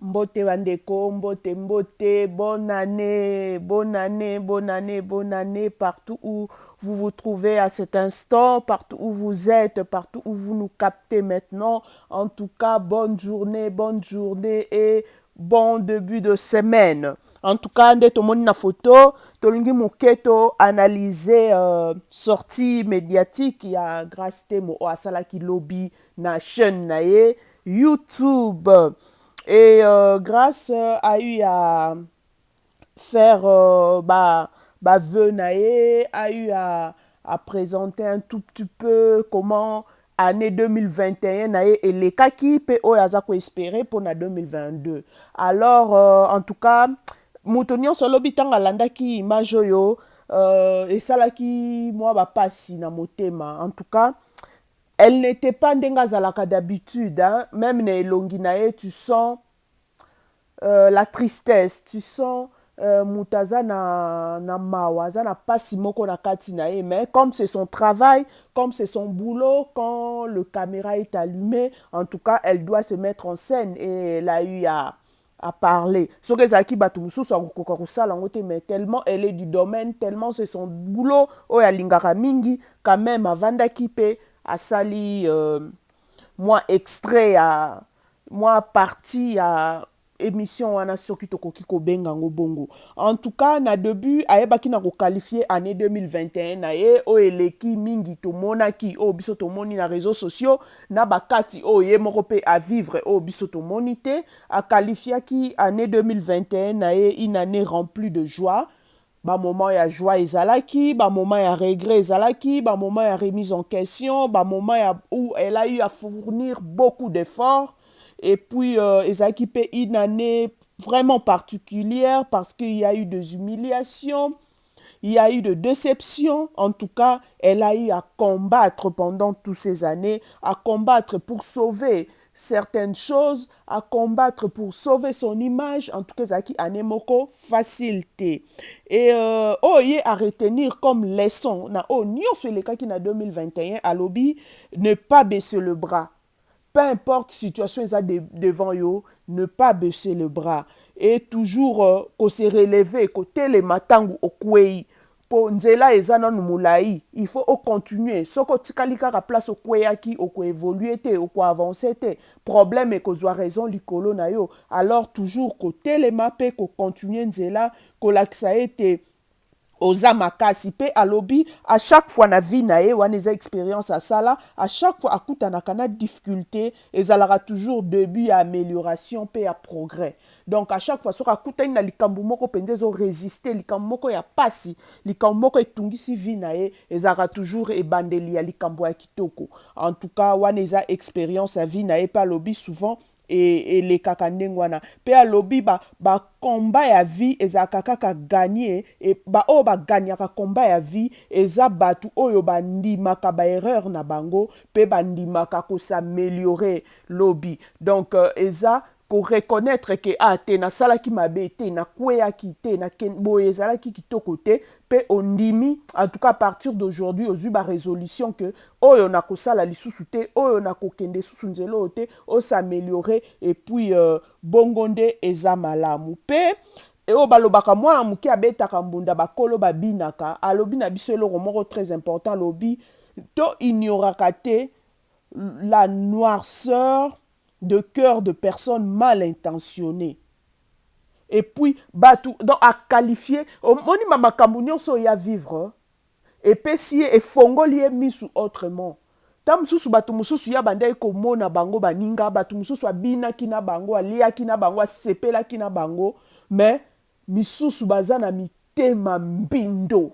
Mbote Wandeko, Mbote Mbote, bonne année, bonne année, bonne année, bonne année, partout où vous vous trouvez à cet instant, partout où vous êtes, partout où vous nous captez maintenant. En tout cas, bonne journée et bon début de semaine. En tout cas, nde tomoni na photo, tolingi muketo analyser sortie médiatique ya Grace Temo o asalaki lobby na chaîne na ye YouTube. Et Grace a eu à faire vœu nae, a eu à présenter un tout petit peu comment année 2021 nae et les kaki pe oyaza ko espérer pour na 2022. Alors en tout cas moto nyonso lobi tanga landaki image oyo esalaki mwa bapasi na motema. En tout cas elle n'était pas ndenga zalaka d'habitude, hein? Même na elongi nae tu sens la tristesse, tu sens mutaza na mawa, na pasi moko na kati na ye, mais comme c'est son travail, comme c'est son boulot, quand le caméra est allumé, en tout cas, elle doit se mettre en scène et elle a eu à parler. Ce que Zaki Batumusu mais tellement elle est du domaine, tellement c'est son boulot, oh ya lingara mingi, quand même, avant d'akipe, à sali, moi extrait à moi partie à émission wana soki tokoki kobenga ngo bongo. En tout cas na début ayebaki na qualifier année 2021 na ye o eleki mingi tomonaki o biso tomoni na réseaux sociaux na bakati o ye moko pe à vivre o biso tomoni te a qualifiaki année 2021 na ye une année remplie de joie. Ba moment ya joie ezalaki, ba moment ya regret ezalaki, ba moment ya remise en question, ba moment ya, où elle a eu à fournir beaucoup d'efforts. Et puis ezalaki pe une année vraiment particulière parce qu'il y a eu des humiliations, il y a eu de déceptions. En tout cas, elle a eu à combattre pendant toutes ces années, à combattre pour sauver certaines choses, à combattre pour sauver son image. En tout cas, Zaki Anemoko, facilité. Et oh, y à retenir comme leçon, na oh, ni sur les cas qui na 2021 à lobby, ne pas baisser le bras. Peu importe situation ils devant yo, ne pas baisser le bras et toujours se relever côté les matangu okwei po nzela eza nanu mulai, il faut continuer soko tikali kaka place okweyaki okoévoluer te okoavancer te problème ekozwa raison likolo na yo, alors toujours côté les mape ko continuer nzela kolakisa ete oza makasi pe alobi à chaque fois na vie na ye wana eza expérience asala à chaque fois akutanaka na difficulté ezalaka toujours début ya amélioration pe ya progrès. Donc à chaque fois soki akutani na likambo moko mpenza ezoresiste likambo moko ya pasi likambo moko etungisi vie na ye ezalaka toujours ebandeli ya likambo ya kitoko. En tout cas wana eza expérience ya vie na ye pe alobi souvent elekaka ndenge wana mpe alobi bakomba ya vie ezalaka kaka ganie e baoyo baganiaka komba ya vie eza bato oyo bandimaka baerreur na bango mpe bandimaka kosameliore lobi donc eza koreconnaître ke te nasalaki mabe te nakweyaki te boye ezalaki kitoko te mpe ondimi en tout cas à partir d'aujourd'hui ozwi barésolution ke oyo nakosala lisusu te oyo nakokende susu nzela oyo te osameliore et puis bongo nde eza malamu mpe oyo balobaka mwana moke abetaka mbunda bakolo babinaka alobi na biso eloko moko très important alobi to ignoraka te la noirceur de cœur de personnes mal intentionnées. Et puis, donc, à qualifier, moni makambo nyonso ya vivre, et puis si e fongoli e misu autrement. Ta mususu bato mususu ya bandai komona bango baninga, bato mususu abinaki na bango, aliaki na bango, asepelaki na bango, mais misusu baza na mitema mbindo.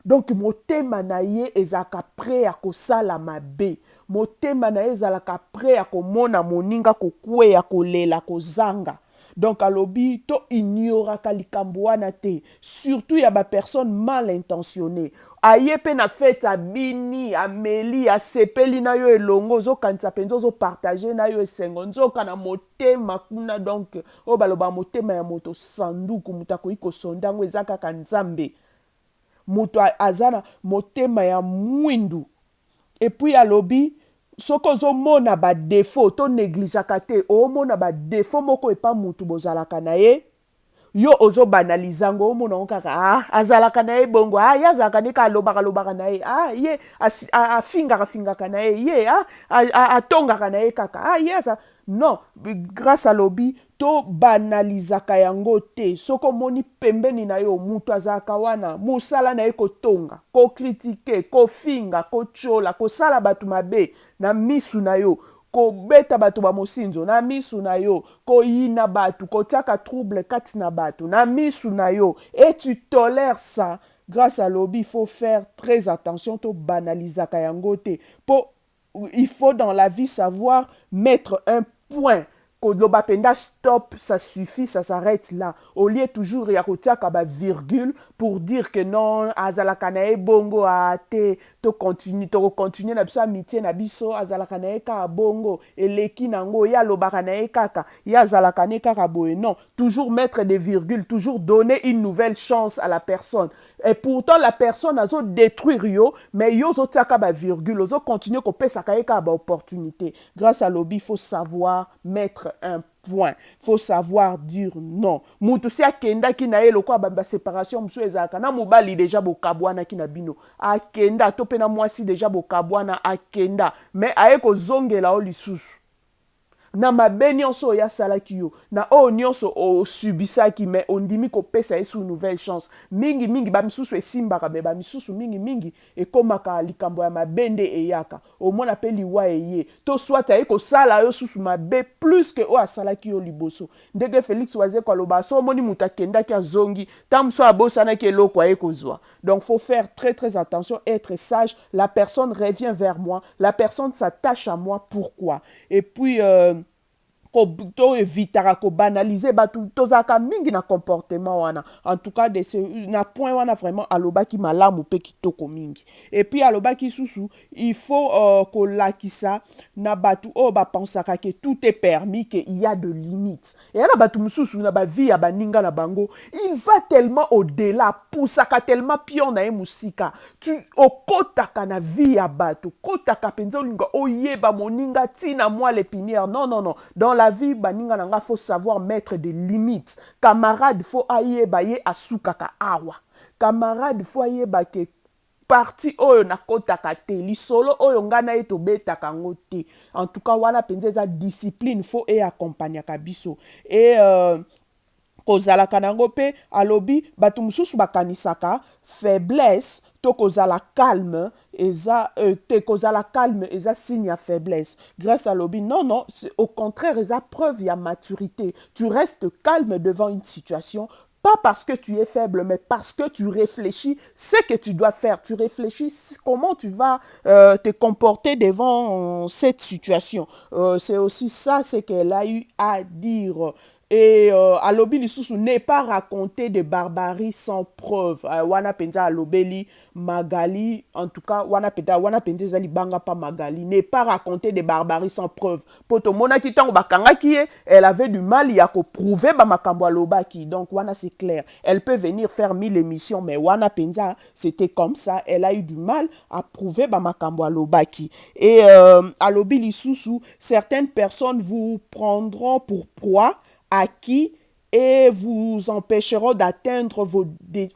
Donc motema na ye ezalaka prêt ya kosala mabe motema na ye ezalaka prêt ya komona moninga kokweya kolela kozanga donc alobi to ignoraka likambo wana te surtout ya bapersone mal intentionné aye mpe na fete abini ameli asepeli na yo elongo ozokanisa mpenza ozopartage na yo esengo nzoka na motema kuna donc oyo baloba motema ya moto sanduku moto akoki kosonda yango eza kaka nzambe moto azana motema ya mwindu et puis alobi soko ozomona ba défaut to négligeaka te omona ba défaut moko epa mutu bozalaka na ye yo ozo banaliza ngo omona ngo kaka azalaka na ye bongo ye azalaka ne ka alobaka na ye ye afingaka na ye atongaka na ye kaka ye non grâce à lobi to banalizaka yango te soki omoni pembeni na yo mutu azalaka wana mosala na ye kotonga kokritike kofinga kotyola kosala bato mabe na misu na yo kobeta bato bamosinzo na misu na yo koyina bato kotiaka trouble kati na bato na misu na yo et tu tolères ça grâce à lobi il faut faire très attention to banalizaka yango te il faut dans la vie savoir mettre un point koloba penda stop, ça suffit, ça s'arrête là. Au lieu toujours ya kotiaka ba virgule pour dire que non azalaka na e bongo to continue na biso amitié na biso azalaka na e ka bongo eleki nango ya lobaka na e kaka ya azalaka ne kaka boye. Non, toujours mettre des virgules, toujours donner une nouvelle chance à la personne. Et pourtant la personne azo détruire yo, mais yo zo tiaka ba virgule, ozo continue ko pesa ka e ka ba opportunité. Grâce à lobby, il faut savoir mettre un point. Faut savoir dire non. Mutu si akenda ki na ye loko ba séparation musu ezaka na mobali déjà bokabwana ki na bino. Akenda to pe na mwasi déjà bokabwana akenda. Mais aye ko zongela o lisusu. Na mabe nyonso ya salaki yo na o nyonso o subisaki mais ondimi ko pesa ye sous nouvelle chance mingi ba misusu esimbaka be ba misusu mingi ekomaka likambo ya mabende eyaka omona pe liwa eye to soit aye ko sala yo susu mabe plus que o asalaki yo liboso ndenge Félix waze ko loba so moni mutakenda ki azongi tamso abosana ki eloko aye kozwa. Donc faut faire très attention, être sage. La personne revient vers moi, la personne s'attache à moi, pourquoi? Et puis to evitaka ko banaliser batu tozaka mingi na comportement wana en tout cas de na point wana vraiment alobaki malamu pe kitoko mingi. Et puis alobaki susu il faut ko lakisa na batu o ba pensaka que tout est permis, que il y a de limites. Et na batu mususu na ba vie ya baninga na bango il va tellement au-delà pusaka tellement pion na musika tu okotaka na vie ya batu kotaka penza linga oyeba moninga tina moi les pinières. Non dans la vie baninga nanga faut savoir mettre des limites. Camarade faut ayeba ye asukaka awa. Camarade faut ayeba ke parti oyo nakotaka te lisolo oyo ngana ye tobetaka ngo te. En tout cas wana penza eza discipline faut e accompagner biso. Et kozalaka nango pe alobi batu mususu bakanisaka faiblesse to kozala calme eza signe à faiblesse. Grâce à lobby non au contraire eza preuve ya maturité. Tu restes calme devant une situation, pas parce que tu es faible, mais parce que tu réfléchis ce que tu dois faire. Tu réfléchis comment tu vas te comporter devant cette situation. C'est aussi ça ce qu'elle a eu à dire. Et alobi lisusu n'est pas raconter de barbarie sans preuve. Wana penza alobeli Magali, en tout cas wana penza zali banga pa Magali, n'est pas raconter de barbarie sans preuve. Poto mona ki tango bakanga ki elle avait du mal ya ko prouver ba makambo alobaki. Donc wana c'est clair. Elle peut venir faire 1000 émissions, mais wana penza c'était comme ça, elle a eu du mal à prouver ba makambo alobaki. Et alobi lisusu certaines personnes vous prendront pour proie acquis et vous empêcheront d'atteindre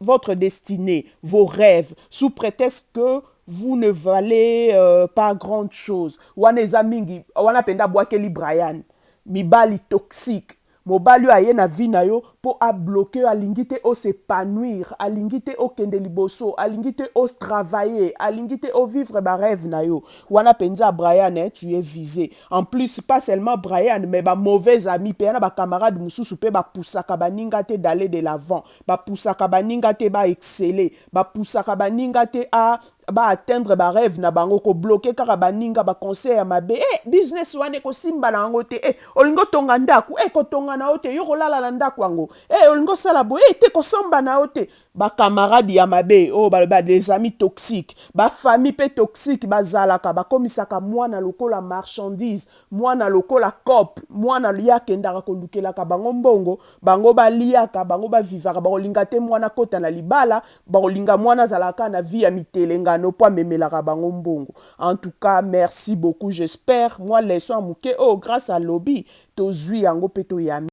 votre destinée, vos rêves, sous prétexte que vous ne valez pas grande chose. Wana mingi, wana penda boakeli Brian, mibali toxique. Mobali aye na vie na yo po a bloquer alingi te o s'épanouir, alingi te o kende liboso, alingi te o travailler, alingi te o vivre ba rêve na yo. Wana penza Brian tu es visé. En plus pas seulement Brian mais ba mauvais ami pe na ba camarade mususu pe ba poussaka baninga te d'aller de l'avant, ba poussaka baninga te ba exceller, ba poussaka baninga te a ba atteindre ba rêve na bango ko bloquer kaka baninga ba conseil ya mabe business wane ko simba na ngo te olingo tonga ndaku ko tonga na ote yo kolala na ndaku ngo olingo sala boye te kosomba na yo te bacamarade ya mabe oyo baloba des amis toxiques bafamille mpe toxique bazalaka bakomisaka mwana lokola marchandise mwana lokola cope mwana ye akendaka kolukelaka bango mbongo bango baliaka bango bavivaka bakolinga te mwana kota na libala bakolinga mwana azalaka na vie ya mitelengano po amemelaka bango mbongo. En tout cas merci beaucoup, j'espère moi leson ya moke grâce à Lobi tozwi yango mpe toyami.